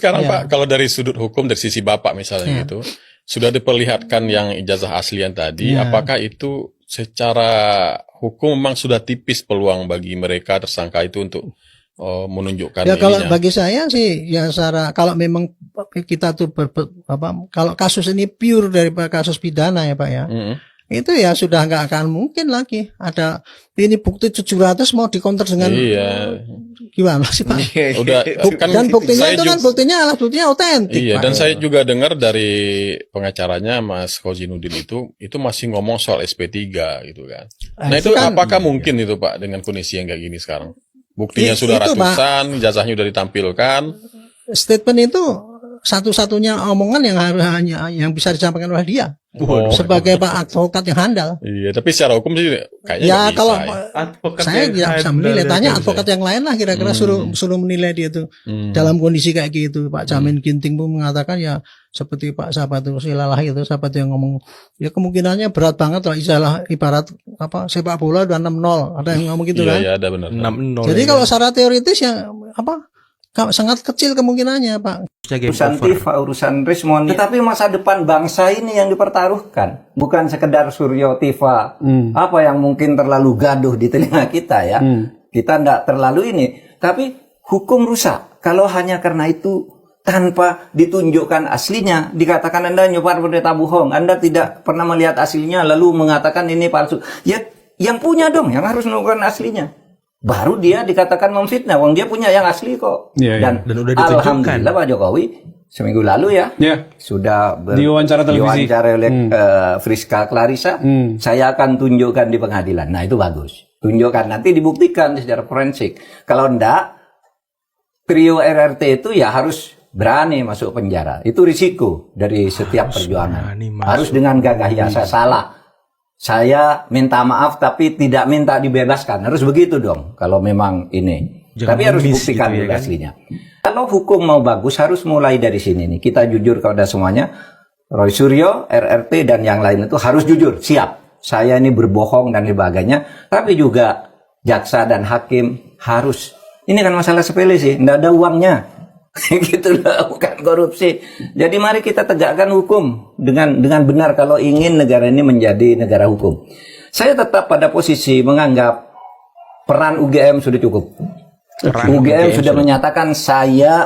Sekarang Pak, kalau dari sudut hukum, dari sisi Bapak misalnya gitu, sudah diperlihatkan yang ijazah aslian tadi, apakah itu secara hukum memang sudah tipis peluang bagi mereka tersangka itu untuk menunjukkan ya kalau ininya? bagi saya sih ya kalau memang kita tuh kalau kasus ini pure dari kasus pidana ya Pak ya, itu ya sudah nggak akan mungkin lagi ada ini bukti 700 mau dikonter dengan gimana sih Pak? Udah, dan buktinya itu kan buktinya otentik. Iya, Pak. dan saya juga dengar dari pengacaranya Mas Khozinuddin itu masih ngomong soal SP3 gitu kan. Nah itu kan, apakah mungkin itu Pak dengan kondisi yang kayak gini sekarang? Buktinya sudah ratusan, ijazahnya sudah ditampilkan. Statement itu satu-satunya omongan yang hanya yang bisa disampaikan oleh dia sebagai Pak advokat yang handal. Iya, tapi secara hukum sih kayaknya ya bisa, kalau ya. Saya tidak bisa menilai, tanya advokat yang lain lah kira-kira suruh menilai dia itu dalam kondisi kayak gitu. Pak Jamin Ginting pun mengatakan ya seperti Pak Sahabat Silalah itu, sahabat yang ngomong ya kemungkinannya berat banget lah, ibarat sepak bola udah 6-0, ada yang ngomong gitu kan. Iya, ada benar. 6-0. Jadi kalau secara teoritis ya sangat kecil kemungkinannya Pak. Urusan FIFA, urusan Rismon, tetapi masa depan bangsa ini yang dipertaruhkan, bukan sekedar Suryo Tiva apa yang mungkin terlalu gaduh di telinga kita ya. Kita tidak terlalu ini, tapi hukum rusak kalau hanya karena itu tanpa ditunjukkan aslinya, dikatakan Anda nyebar berita bohong, Anda tidak pernah melihat aslinya lalu mengatakan ini palsu. Ya yang punya dong yang harus menunjukkan aslinya. Baru dia dikatakan memfitnah, wong dia punya yang asli kok. Dan udah ditunjukkan. Alhamdulillah Pak Jokowi seminggu lalu sudah diwawancara televisi, diwawancara oleh Friska Clarissa. Saya akan tunjukkan di pengadilan. Nah itu bagus. Tunjukkan, nanti dibuktikan secara forensik. Kalau enggak, trio RRT itu ya harus berani masuk penjara. Itu risiko dari setiap perjuangan. Harus dengan gagah, ya saya salah, saya minta maaf tapi tidak minta dibebaskan. Harus begitu dong kalau memang ini. Tapi harus dibuktikan gitu, aslinya. Kalau hukum mau bagus harus mulai dari sini nih. Kita jujur kepada semuanya. Roy Suryo, RRT dan yang lain itu harus jujur, siap. Saya ini berbohong dan sebagainya. Tapi juga jaksa dan hakim harus. Ini kan masalah sepele sih, tidak ada uangnya. Gitu lah, bukan korupsi. Jadi mari kita tegakkan hukum dengan benar kalau ingin negara ini menjadi negara hukum. Saya tetap pada posisi menganggap peran UGM sudah cukup. UGM sudah menyatakan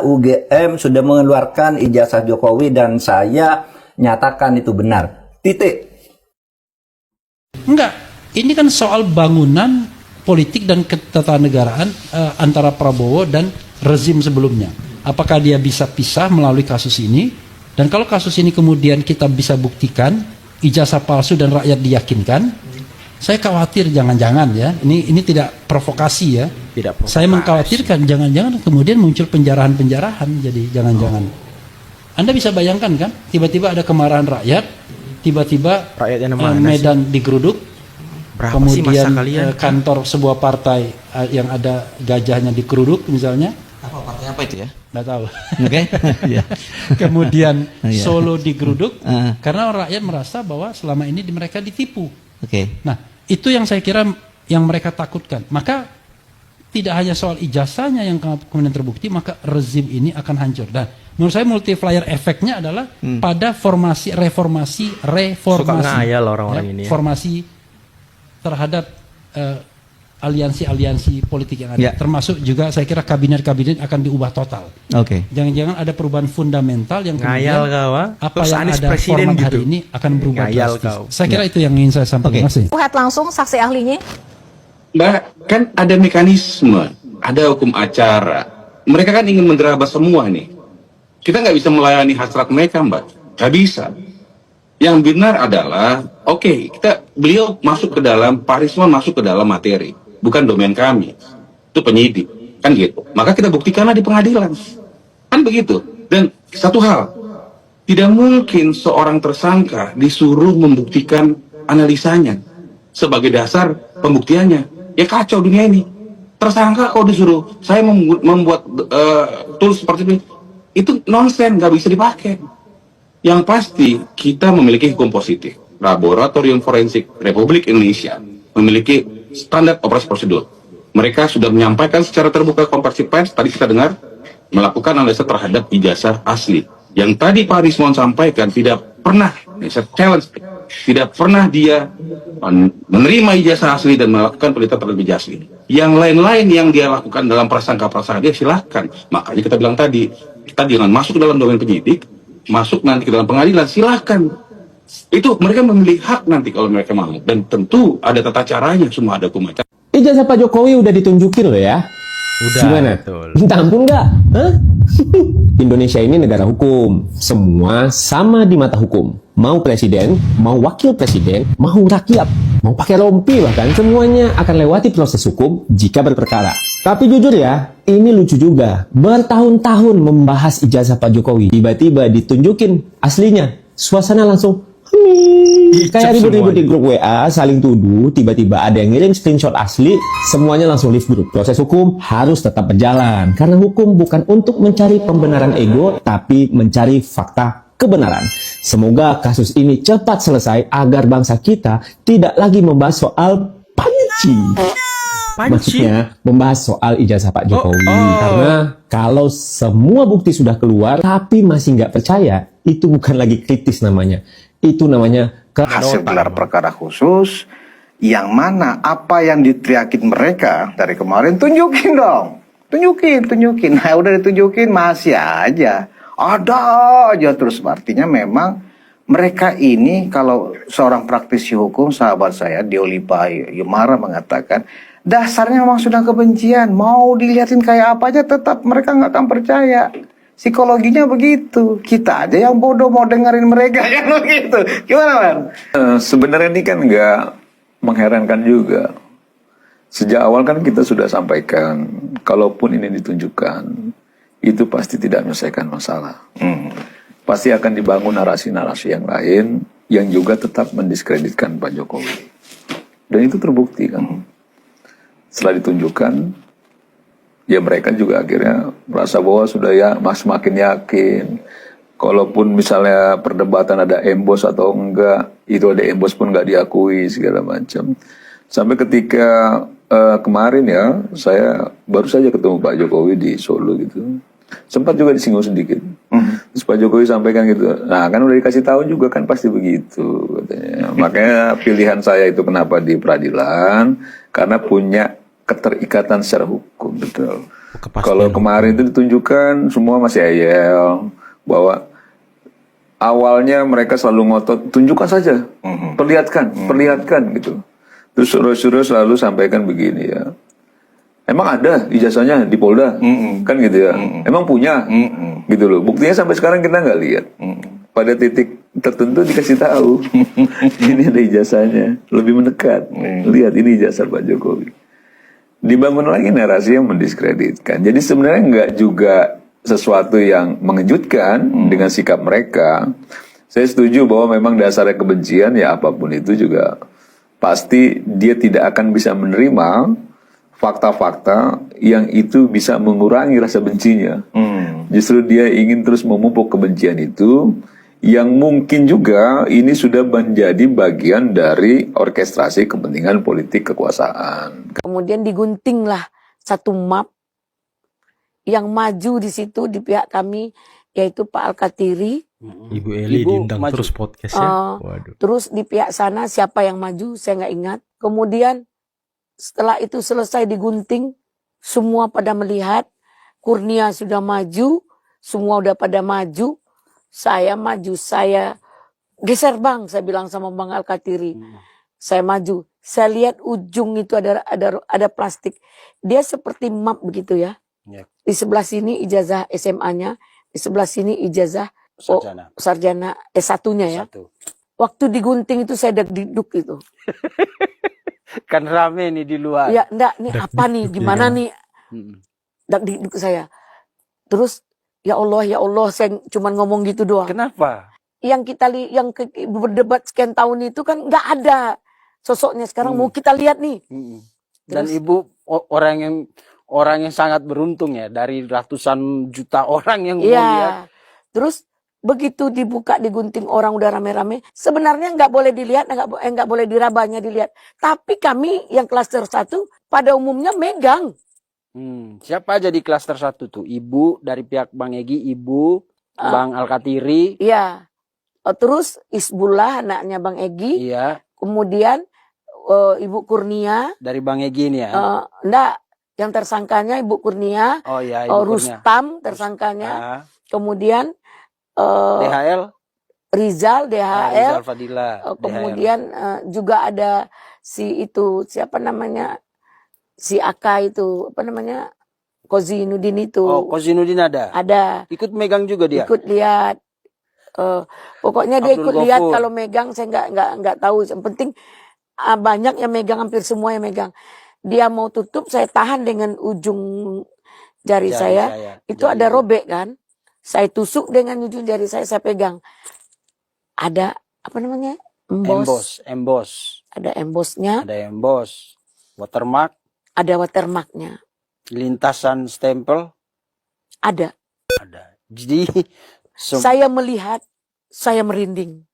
UGM sudah mengeluarkan ijazah Jokowi dan saya nyatakan itu benar. Titik. Enggak, ini kan soal bangunan politik dan ketatanegaraan antara Prabowo dan rezim sebelumnya. Apakah dia bisa pisah melalui kasus ini? Dan kalau kasus ini kemudian kita bisa buktikan ijazah palsu dan rakyat diyakinkan, saya khawatir jangan-jangan ya, ini tidak provokasi ya. Tidak provokasi. Saya mengkhawatirkan jangan-jangan kemudian muncul penjarahan-penjarahan, jadi jangan-jangan. Anda bisa bayangkan kan, tiba-tiba ada kemarahan rakyat, tiba-tiba Medan digeruduk, kemudian kantor sebuah partai yang ada gajahnya digeruduk misalnya. Partai apa itu ya? Nggak tahu. Oke. Kemudian Solo digeruduk karena rakyat merasa bahwa selama ini mereka ditipu. Nah, itu yang saya kira yang mereka takutkan. Maka tidak hanya soal ijazahnya yang kemudian terbukti, maka rezim ini akan hancur. Dan menurut saya multiplier efeknya adalah pada reformasi formasi terhadap aliansi-aliansi politik yang ada, termasuk juga saya kira kabinet-kabinet akan diubah total. Jangan-jangan ada perubahan fundamental yang kemudian apa yang ada format hari ini akan berubah drastis. Saya kira itu yang ingin saya sampaikan. Lihat langsung saksi ahlinya. Mbak, kan ada mekanisme, ada hukum acara. Mereka kan ingin menderabas semua nih. Kita nggak bisa melayani hasrat mereka, Mbak. Nggak bisa. Yang benar adalah, beliau masuk ke dalam, Pak Rismon masuk ke dalam materi. Bukan domain kami, itu penyidik, kan gitu. Maka kita buktikanlah di pengadilan, kan begitu. Dan satu hal, tidak mungkin seorang tersangka disuruh membuktikan analisanya sebagai dasar pembuktiannya. Ya kacau dunia ini. Tersangka kalau disuruh saya membuat tools seperti ini, itu nonsen, nggak bisa dipakai. Yang pasti kita memiliki hukum positif. Laboratorium Forensik Republik Indonesia memiliki standar operasi prosedur. Mereka sudah menyampaikan secara terbuka konversi pers, tadi kita dengar, melakukan analisa terhadap ijazah asli. Yang tadi Pak Rismon sampaikan tidak pernah, saya challenge, tidak pernah dia menerima ijazah asli dan melakukan penelitian terhadap ijazah asli. Yang lain-lain yang dia lakukan dalam prasangka-prasangka dia silahkan. Makanya kita bilang tadi, kita jangan masuk ke dalam domain penyidik, masuk nanti ke dalam pengadilan, silahkan. Itu mereka memiliki hak nanti kalau mereka mau. Dan tentu ada tata caranya, semua ada hukum acara. Ijazah Pak Jokowi udah ditunjukin loh ya. Udah. Gimana? Betul. Minta ampun nggak? Hah? Indonesia ini negara hukum. Semua sama di mata hukum. Mau presiden, mau wakil presiden, mau rakyat, mau pakai rompi bahkan, semuanya akan lewati proses hukum jika berperkara. Tapi jujur ya, ini lucu juga. Bertahun-tahun membahas ijazah Pak Jokowi, tiba-tiba ditunjukin aslinya. Suasana langsung kayak ribut-ribut di grup WA, saling tuduh, tiba-tiba ada yang ngirim screenshot asli, semuanya langsung leave grup. Proses hukum harus tetap berjalan, karena hukum bukan untuk mencari pembenaran ego, tapi mencari fakta kebenaran. Semoga kasus ini cepat selesai agar bangsa kita tidak lagi membahas soal panci. Maksudnya membahas soal ijazah Pak Jokowi. Karena kalau semua bukti sudah keluar, tapi masih nggak percaya, itu bukan lagi kritis namanya. Itu namanya hasil gelar perkara khusus, yang mana apa yang diteriakin mereka dari kemarin, tunjukin dong, tunjukin. Nah udah ditunjukin masih aja, ada aja terus. Artinya memang mereka ini, kalau seorang praktisi hukum, sahabat saya Diolipa Yumara mengatakan, dasarnya memang sudah kebencian, mau dilihatin kayak apa aja tetap mereka nggak akan percaya. Psikologinya begitu. Kita aja yang bodoh mau dengerin mereka kan begitu. Gimana, Man? Sebenarnya ini kan nggak mengherankan juga. Sejak awal kan kita sudah sampaikan, kalaupun ini ditunjukkan, itu pasti tidak menyelesaikan masalah. Pasti akan dibangun narasi-narasi yang lain, yang juga tetap mendiskreditkan Pak Jokowi. Dan itu terbukti kan. Setelah ditunjukkan, ya mereka juga akhirnya merasa bahwa sudah ya semakin yakin. Kalaupun misalnya perdebatan ada embos atau enggak, itu ada embos pun nggak diakui segala macam. Sampai ketika kemarin ya, saya baru saja ketemu Pak Jokowi di Solo gitu. Sempat juga disinggung sedikit. Terus Pak Jokowi sampaikan gitu, nah kan udah dikasih tahu juga kan pasti begitu katanya. Makanya pilihan saya itu kenapa di peradilan, karena punya keterikatan secara hukum, betul. Kalau kemarin itu ditunjukkan semua masih ayel, bahwa awalnya mereka selalu ngotot, tunjukkan saja, perlihatkan gitu. Terus suruh selalu sampaikan begini ya, emang ada ijazahnya di Polda, kan gitu ya, emang punya, gitu loh. Buktinya sampai sekarang kita nggak lihat. Pada titik tertentu dikasih tahu, ini ada ijazahnya, lebih mendekat, lihat ini ijazah Pak Jokowi. Dibangun lagi narasi yang mendiskreditkan. Jadi sebenarnya nggak juga sesuatu yang mengejutkan dengan sikap mereka. Saya setuju bahwa memang dasarnya kebencian, ya apapun itu juga pasti dia tidak akan bisa menerima fakta-fakta yang itu bisa mengurangi rasa bencinya. Justru dia ingin terus memupuk kebencian itu, yang mungkin juga ini sudah menjadi bagian dari orkestrasi kepentingan politik kekuasaan. Kemudian diguntinglah satu map yang maju di situ di pihak kami, yaitu Pak Al-Katiri. Ibu Eli diundang terus podcastnya. Waduh. Terus di pihak sana siapa yang maju, saya nggak ingat. Kemudian setelah itu selesai digunting, semua pada melihat, Kurnia sudah maju, semua udah pada maju. Saya maju, saya geser bang, saya bilang sama Bang Al-Katiri. Saya maju, saya lihat ujung itu ada plastik. Dia seperti map begitu ya. Di sebelah sini ijazah SMA-nya, di sebelah sini ijazah sarjana S1-nya ya. Waktu digunting itu saya deg-deg itu. Kan rame nih di luar. Ya enggak, nih apa nih, gimana nih. Deg-deg saya. Terus ya Allah, saya cuma ngomong gitu doang. Kenapa? Yang kita yang berdebat sekian tahun itu kan nggak ada sosoknya. Sekarang mau kita lihat nih. Dan Ibu orang yang sangat beruntung ya, dari ratusan juta orang yang mau lihat. Terus begitu dibuka, digunting, orang udah rame-rame. Sebenarnya nggak boleh dilihat, nggak boleh dirabanya dilihat. Tapi kami yang klaster 1 pada umumnya megang. Siapa aja di klaster 1 tuh? Ibu dari pihak Bang Egy, Ibu, Bang Alkatiri. Iya. Terus Isbullah anaknya Bang Egy. Iya. Kemudian Ibu Kurnia. Dari Bang Egy ini ya? Enggak. Yang tersangkanya Ibu Kurnia. Oh iya, Ibu Kurnia. Rustam tersangkanya. Kemudian DHL. Rizal, DHL. Rizal Fadila. Kemudian juga ada si itu, siapa namanya? Si Aka itu, apa namanya? Kozinudin itu. Oh, Kozinudin ada? Ada. Ikut megang juga dia? Ikut lihat. Pokoknya dia Abdul ikut lihat, Ghafur. kalau megang saya nggak tahu. Yang penting banyak yang megang, hampir semua yang megang. Dia mau tutup, saya tahan dengan ujung jari saya. Itu ada robek kan? Saya tusuk dengan ujung jari saya pegang. Ada apa namanya? Embos. Ada embosnya. Ada embos. Watermark. Ada watermarknya. Lintasan stempel. Ada. Jadi saya melihat, saya merinding,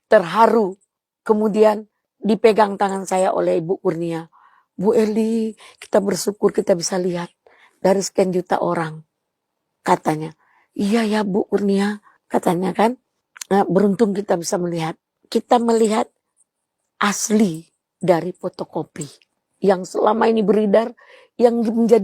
terharu. Kemudian dipegang tangan saya oleh Ibu Kurnia. Bu Eli, kita bersyukur kita bisa lihat dari sekian juta orang. Katanya, iya ya Bu Kurnia, katanya kan. Nah, beruntung kita bisa melihat. Kita melihat asli dari fotokopi yang selama ini beredar, yang menjadi